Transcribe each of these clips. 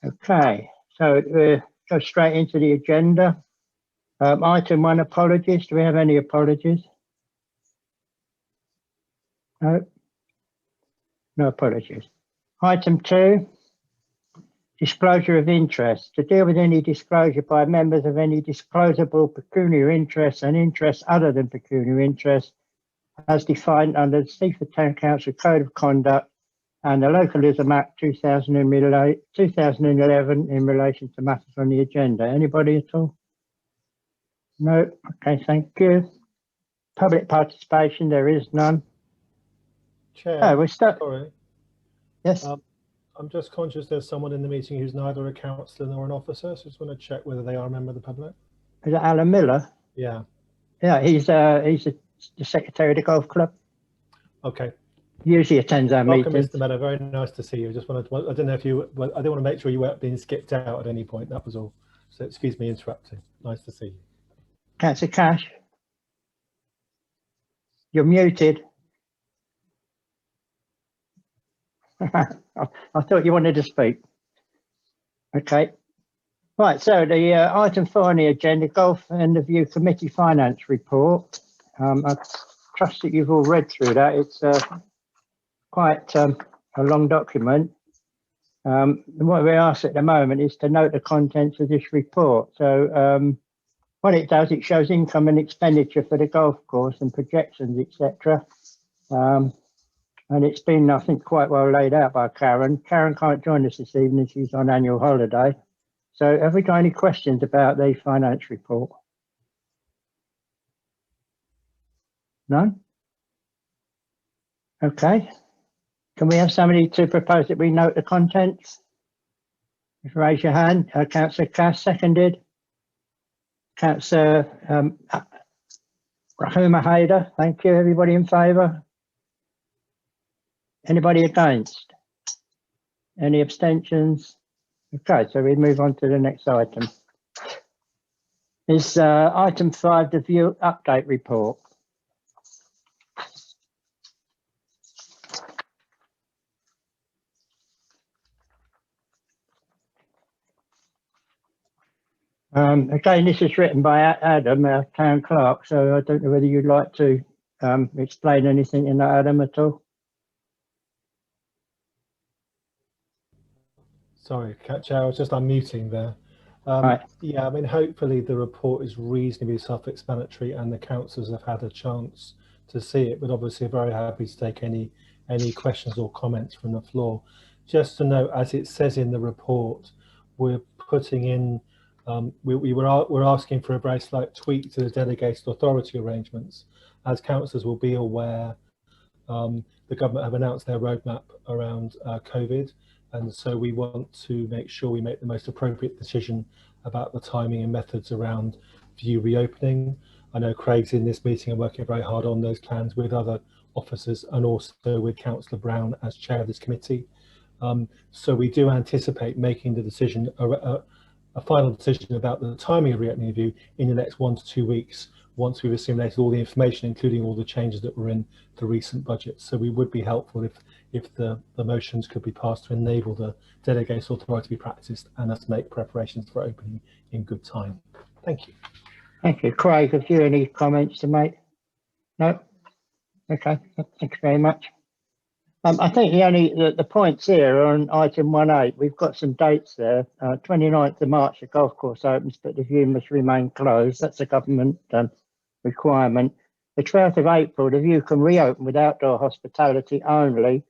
Okay, so we'll go straight into the agenda. Item 1, apologies. Do we have any apologies? No? No apologies. Item 2, disclosure of interest. To deal with any disclosure by members of any disclosable pecuniary interests and interests other than pecuniary interests as defined under the Seaford Town Council Code of Conduct and the Localism Act 2011 in relation to matters on the agenda. Anybody at all? No? Okay, thank you. Public participation, there is none. Chair, Oh, we're stuck. sorry. Yes. I'm just conscious there's someone in the meeting who's neither a councillor nor an officer, so I just want to check whether they are a member of the public. Is it Alan Miller? Yeah. Yeah, he's the secretary of the golf club. Okay. Usually attends our Welcome, meetings. Mr. Meadow. Very nice to see you. Just wanted to, I don't know if you, I didn't want to make sure you weren't being skipped out at any point. That was all. So excuse me interrupting. Nice to see you. Councillor Cash, you're muted. I thought you wanted to speak. Okay. Right, so the item 4 on the agenda, Golf End of View Committee Finance Report. I trust that you've all read through that. It's quite a long document. What we ask at the moment is to note the contents of this report. So what it does, it shows income and expenditure for the golf course and projections, etc. And it's been, I think, quite well laid out by Karen. Karen can't join us this evening. She's on annual holiday. So have we got any questions about the finance report? None? Okay. Can we have somebody to propose that we note the contents? Just raise your hand. Councillor Cass, seconded. Councillor Rahuma Haider, thank you. Everybody in favour? Anybody against? Any abstentions? Okay, so we move on to the next item. Is item 5, the view update report. Again, this is written by Adam, our town clerk, so I don't know whether you'd like to explain anything in that, Adam, at all. Sorry, Chair, I was just unmuting there. Right. Yeah, I mean, hopefully the report is reasonably self-explanatory and the councillors have had a chance to see it, but obviously very happy to take any questions or comments from the floor. Just to note, as it says in the report, we're putting in, we're asking for a very slight tweak to the delegated authority arrangements. As councillors will be aware, the government have announced their roadmap around COVID. And so we want to make sure we make the most appropriate decision about the timing and methods around view reopening. I know Craig's in this meeting and working very hard on those plans with other officers and also with Councillor Brown as chair of this committee. So we do anticipate making the decision, a final decision about the timing of reopening the view in the next 1 to 2 weeks, once we've assimilated all the information, including all the changes that were in the recent budget. So we would be helpful if the motions could be passed to enable the delegated authority to be practiced and us make preparations for opening in good time. Thank you. Thank you. Craig, have you any comments to make? No? Okay, thanks very much. I think the points here are on item 1.8. We've got some dates there. 29th of March, the golf course opens, but the view must remain closed. That's a government requirement. The 12th of April, the view can reopen with outdoor hospitality only.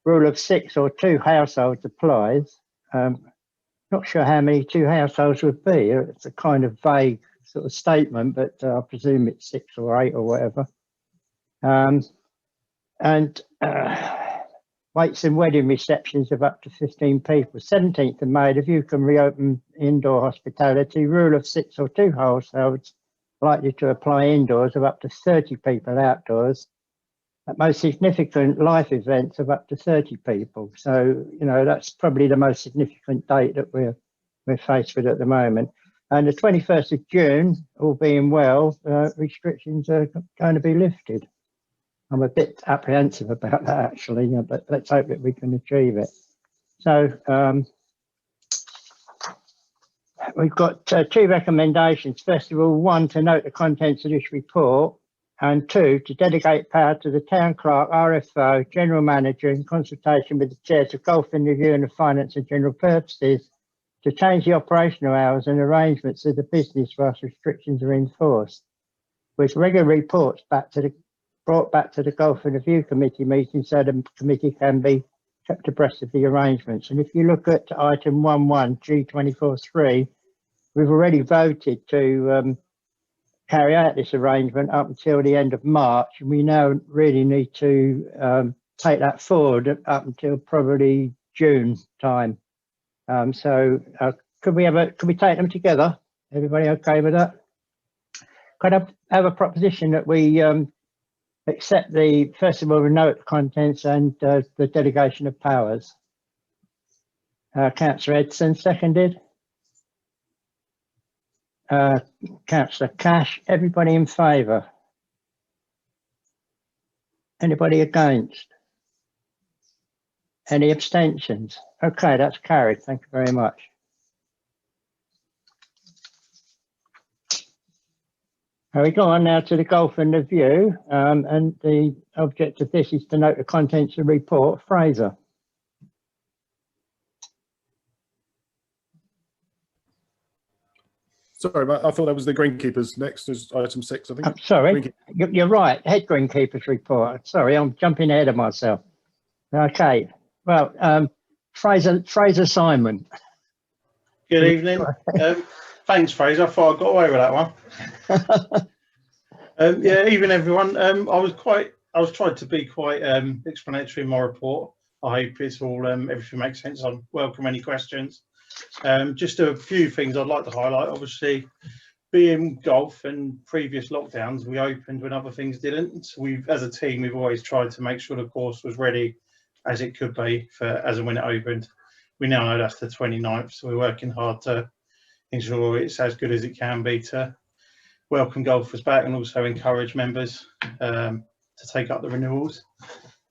Rule of 6 or 2 households applies. Not sure how many 2 households would be. It's a kind of vague sort of statement, but I presume it's 6 or 8 or whatever. Waits and wedding receptions of up to 15 people. 17th of May, the view can reopen indoor hospitality. Rule of 6 or 2 households likely to apply indoors of up to 30 people outdoors. At most significant life events of up to 30 people. So, you know, that's probably the most significant date that we're faced with at the moment. And the 21st of June, all being well, restrictions are going to be lifted. I'm a bit apprehensive about that actually, but let's hope that we can achieve it. So we've got two recommendations. First of all, one, to note the contents of this report, and two, to delegate power to the town clerk, RFO, general manager, in consultation with the chairs of Golf and Review and the Finance and General Purposes, to change the operational hours and arrangements of the business whilst restrictions are enforced, with regular reports brought back to the Golf and Review Committee meeting so the committee can be kept abreast of the arrangements. And if you look at item 1.1 G24.3, we've already voted to carry out this arrangement up until the end of March, and we now really need to take that forward up until probably June time. Could we take them together? Everybody okay with that? Could I have a proposition that we accept the, first of all, the note contents and the delegation of powers? Councillor Edson, seconded. Councillor Cash, everybody in favour? Anybody against? Any abstentions? Okay, that's carried. Thank you very much. We go on now to the Golf and Review, and the object of this is to note the contents of the report. Fraser. Sorry, I thought that was the greenkeepers next as item 6, I think. I'm sorry, you're right, head greenkeepers report. Sorry, I'm jumping ahead of myself. Okay, well, Fraser Simon. Good evening. Thanks, Fraser. I thought I got away with that one. Yeah, evening, everyone. I was trying to be quite explanatory in my report. I hope it's all everything makes sense. I welcome any questions. Just a few things I'd like to highlight. Obviously, being golf and previous lockdowns, we opened when other things didn't. As a team, we've always tried to make sure the course was ready as it could be for as and when it opened. We now know that's the 29th, so we're working hard to ensure it's as good as it can be to welcome golfers back and also encourage members to take up the renewals.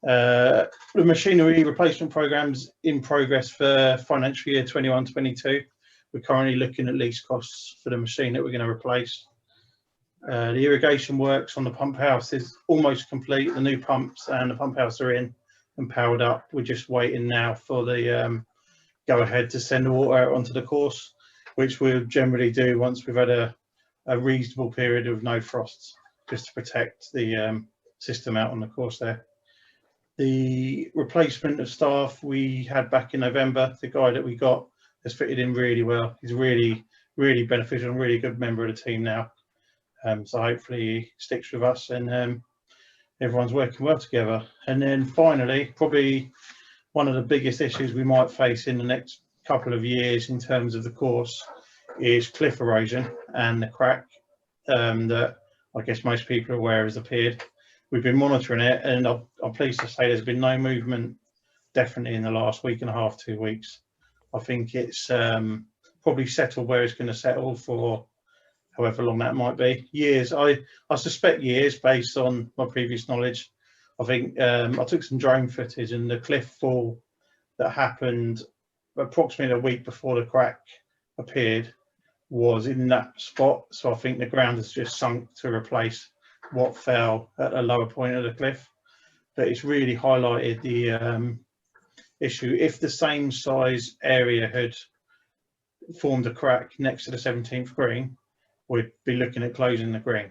The machinery replacement program's in progress for financial year 21-22. We're currently looking at lease costs for the machine that we're going to replace. The irrigation works on the pump house is almost complete. The new pumps and the pump house are in and powered up. We're just waiting now for the go ahead to send the water out onto the course, which we'll generally do once we've had a reasonable period of no frosts, just to protect the system out on the course there. The replacement of staff we had back in November, the guy that we got has fitted in really well. He's really, really beneficial and really good member of the team now. So hopefully he sticks with us and everyone's working well together. And then finally, probably one of the biggest issues we might face in the next couple of years in terms of the course is cliff erosion and the crack that I guess most people are aware has appeared. We've been monitoring it, and I'm pleased to say there's been no movement definitely in the last week and a half, 2 weeks. I think it's probably settled where it's going to settle for however long that might be. Years, I suspect years based on my previous knowledge. I think I took some drone footage, and the cliff fall that happened approximately a week before the crack appeared was in that spot. So I think the ground has just sunk to replace what fell at a lower point of the cliff. But it's really highlighted the issue. If the same size area had formed a crack next to the 17th green, we'd be looking at closing the green.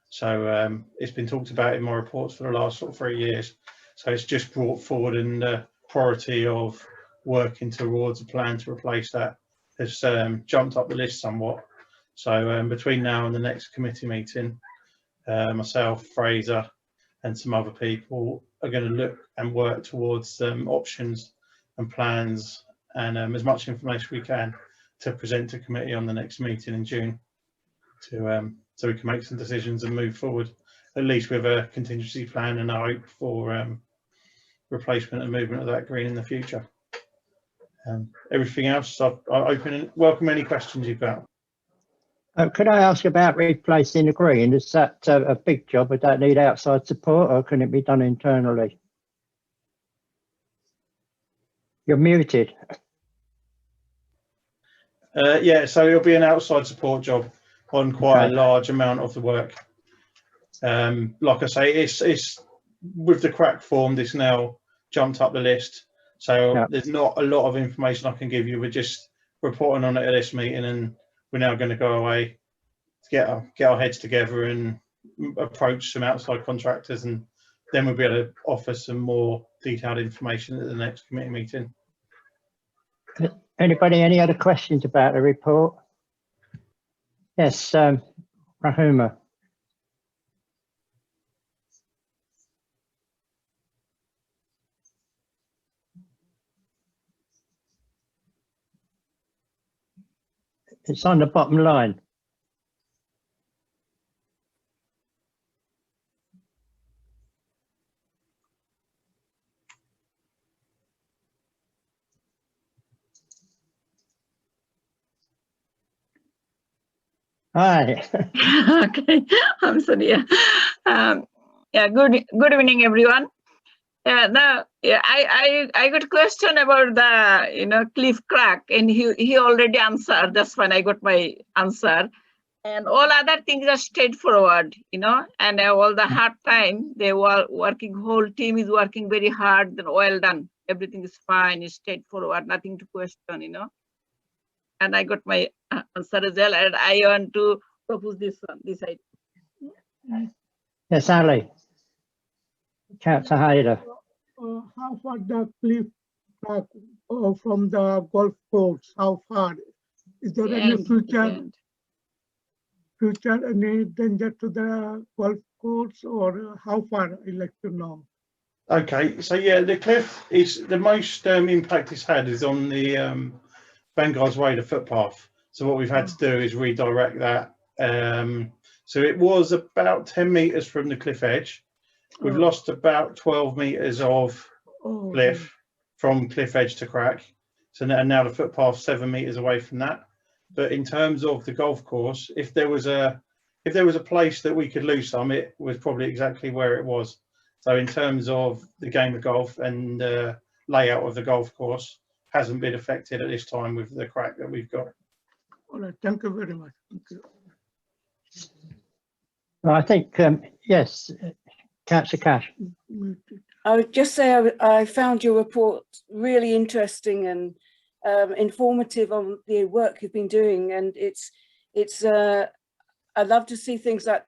So it's been talked about in my reports for the last sort of 3 years. So it's just brought forward, and the priority of working towards a plan to replace that has jumped up the list somewhat. So between now and the next committee meeting, myself, Fraser and some other people are going to look and work towards options and plans and as much information we can to present to committee on the next meeting in June to so we can make some decisions and move forward, at least with a contingency plan and a hope for replacement and movement of that green in the future. Everything else, I open and welcome any questions you've got. Could I ask about replacing the green? Is that a big job? Would that need outside support, or can it be done internally? You're muted. Yeah, so it'll be an outside support job on quite Okay. a large amount of the work. Like I say, it's with the crack form, this now jumped up the list. So Yeah. there's not a lot of information I can give you. We're just reporting on it at this meeting, and we're now going to go away to get our heads together and approach some outside contractors, and then we'll be able to offer some more detailed information at the next committee meeting. Anybody, any other questions about the report? Yes, Rahuma. It's on the bottom line. Hi. Okay, I'm sorry. Yeah, good evening, everyone. I got a question about the cliff crack, and he already answered. That's when I got my answer, and all other things are straightforward, and all the hard time they were working. Whole team is working very hard. Then well done. Everything is fine. It's straightforward. Nothing to question, And I got my answer as well, and I want to propose this idea. Yes, Ali. Councillor Hayder. How far the cliff track from the golf course? How far? Is there any future any danger to the golf course, or how far? I'd like to know. Okay, so yeah, the cliff is the most impact it's had is on the Vanguard's Way, the footpath. So what we've had to do is redirect that. So it was about 10 metres from the cliff edge. We've lost about 12 metres of cliff from cliff edge to crack. So now the footpath's 7 metres away from that. But in terms of the golf course, if there was a place that we could lose some, it was probably exactly where it was. So in terms of the game of golf and layout of the golf course, hasn't been affected at this time with the crack that we've got. All right, thank you very much. Thank you. Well, I think, yes, Councillor Cash. I would just say I found your report really interesting and informative on the work you've been doing, and I love to see things like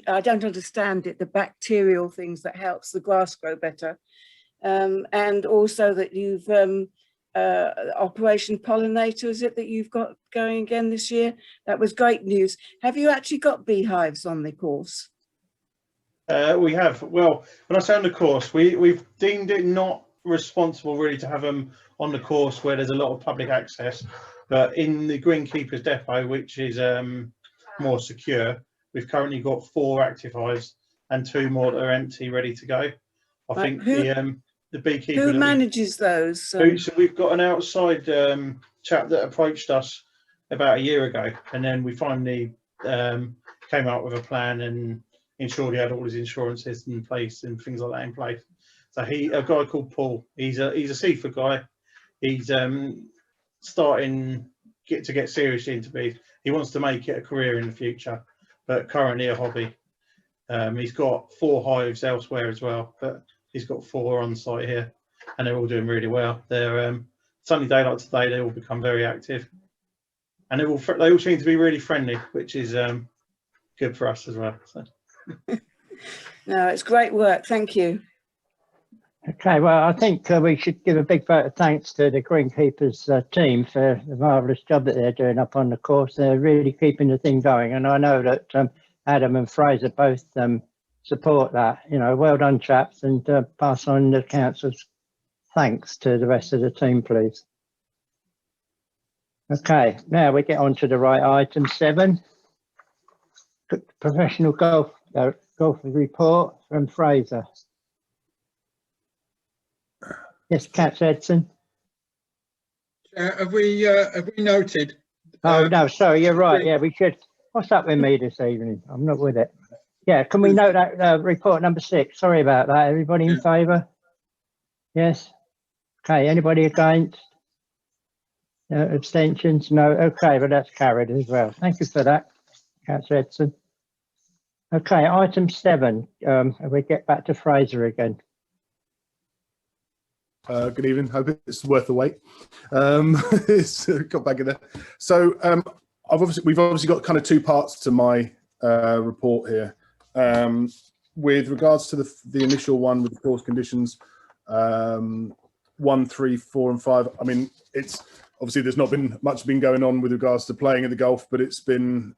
I don't understand it, the bacterial things that helps the grass grow better, and also that you've Operation Pollinator, is it, that you've got going again this year? That was great news. Have you actually got beehives on the course? We have. Well, when I say on the course, we've deemed it not responsible really to have them on the course where there's a lot of public access, but in the Greenkeepers depot, which is more secure, we've currently got 4 active hives and 2 more that are empty, ready to go. I think the beekeeper. Who manages those? So we've got an outside chap that approached us about a year ago, and then we finally came out with a plan and ensured he had all his insurances in place and things like that in place. So a guy called Paul, he's a Seaford guy. He's starting to get seriously into bees. He wants to make it a career in the future, but currently a hobby. He's got 4 hives elsewhere as well, but he's got 4 on site here, and they're all doing really well. They're sunny day like today, they all become very active, and they all seem to be really friendly, which is good for us as well. So. No, it's great work. Thank you. Okay, well, I think we should give a big vote of thanks to the Greenkeepers team for the marvellous job that they're doing up on the course. They're really keeping the thing going, and I know that Adam and Fraser both support that. Well done, chaps, and pass on the council's thanks to the rest of the team, please. Okay, now we get on to the right item 7. Professional golf report from Fraser. Yes, Councillor Edson. Have we noted? Oh no, sorry, you're right. Yeah, we should. What's up with me this evening? I'm not with it. Yeah, can we note that report number 6? Sorry about that. Everybody in favour? Yes. Okay. Anybody against? Abstentions? No. Okay, but that's carried as well. Thank you for that, Councillor Edson. Okay, item 7. We get back to Fraser again. Good evening. Hope it's worth the wait. It's got back in there. So we've obviously got kind of 2 parts to my report here. With regards to the initial one with the course conditions, 1, 3, 4, and 5. I mean, it's obviously there's not been much going on with regards to playing at the golf, but it's been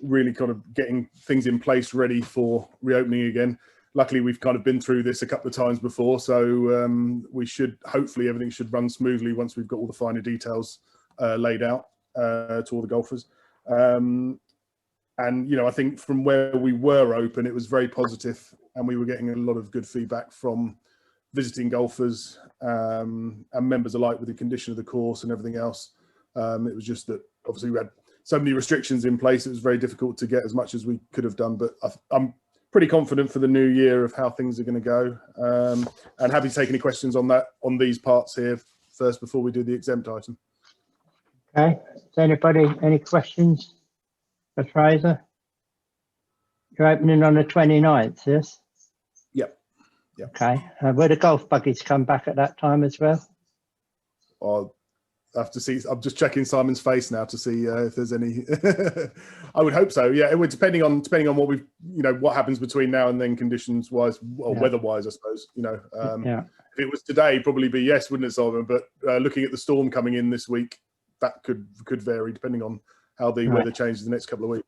really kind of getting things in place ready for reopening again. Luckily, we've kind of been through this a couple of times before, so we should hopefully everything should run smoothly once we've got all the finer details laid out to all the golfers. And you know, I think from where we were open, it was very positive, and we were getting a lot of good feedback from visiting golfers and members alike with the condition of the course and everything else. It was just that obviously we had so many restrictions in place, it was very difficult to get as much as we could have done, but I'm pretty confident for the new year of how things are going to go, and happy to take any questions on these parts here first before we do the exempt item. Okay, is anybody, any questions for Fraser? You're opening on the 29th, yes? Yep. Okay, will the golf buggies come back at that time as well? I'll have to see. I'm just checking Simon's face now to see if there's any. I would hope so. Yeah, it would depending on what we've, you know, what happens between now and then, conditions wise or weather wise, I suppose. You know, if it was today, probably be yes, wouldn't it, Simon? But looking at the storm coming in this week, that could vary depending on how the weather changes the next couple of weeks.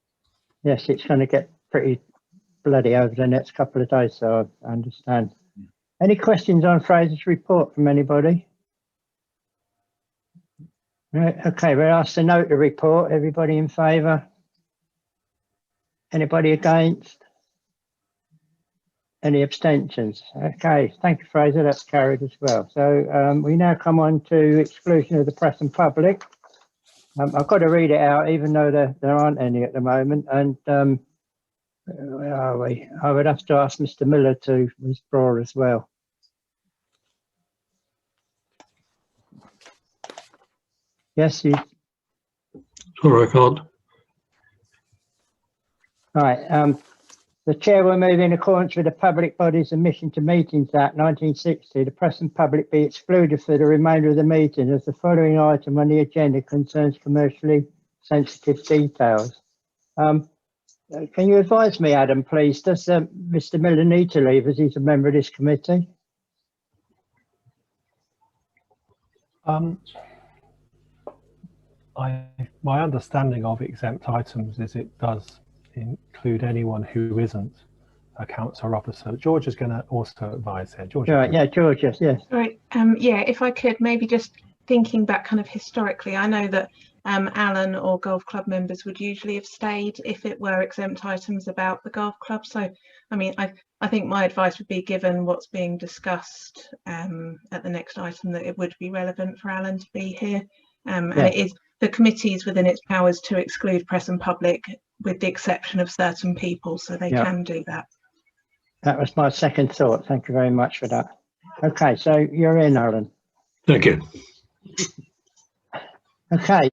Yes, it's going to get pretty bloody over the next couple of days, so I understand. Any questions on Fraser's report from anybody? Right, okay, we're asked to note the report. Everybody in favour? Anybody against? Any abstentions? Okay, thank you, Fraser. That's carried as well. So we now come on to exclusion of the press and public. I've got to read it out, even though there aren't any at the moment. And where are we? I would have to ask Mr. Miller to withdraw as well. Yes, you. Sorry, I can't. Right. The chair will move in accordance with the Public Bodies Admission to Meetings Act 1960. The press and public be excluded for the remainder of the meeting, as the following item on the agenda concerns commercially sensitive details. Can you advise me, Adam, please? Does Mr. Miller need to leave as he's a member of this committee? My understanding of exempt items is it does include anyone who isn't a councillor officer. George is going to also advise here. George. Right, yeah, George, yes. Right. Yeah, if I could, maybe just thinking back kind of historically, I know that Alan or golf club members would usually have stayed if it were exempt items about the golf club. So, I mean, I think my advice would be, given what's being discussed at the next item, that it would be relevant for Alan to be here. And it is, the committee is within its powers to exclude press and public, with the exception of certain people, so they can do that. That was my second thought. Thank you very much for that. Okay, so you're in, Alan. Thank you. Okay,